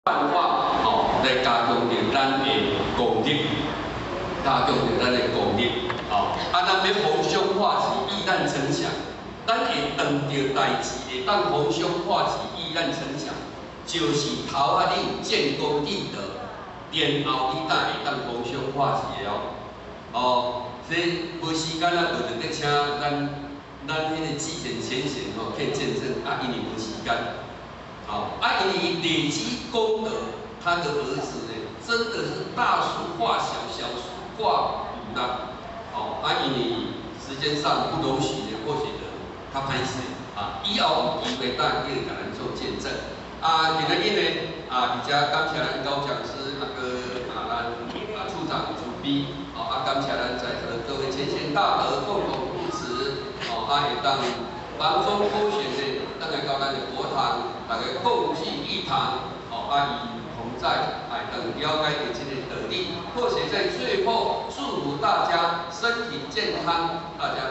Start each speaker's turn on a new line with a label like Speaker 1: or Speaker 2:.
Speaker 1: 办法来加强着咱的功力，加强着咱的功力。咱要逢凶化吉，易难成祥。咱会遇到代志，会当逢凶化吉，易难成祥，就是头壳你建功立德，然后你才会当逢凶化吉的所以无时间啊，就得请咱迄个季贤先生去见证因为无时间。因为累积功德，他的儿子呢，真的是大树化小，小树化无啦。因为时间上不容许的，或许的他歹势以后有机会咱去甲咱做见证。今日呢而且感谢咱高讲师咱处长主笔，感谢咱在座的各位前贤大德共同扶持，会当帮中勾选的，咱来到咱的佛堂，大家共聚一堂，以同在，等了解的这个得力。或许在最后，祝福大家身体健康，大家。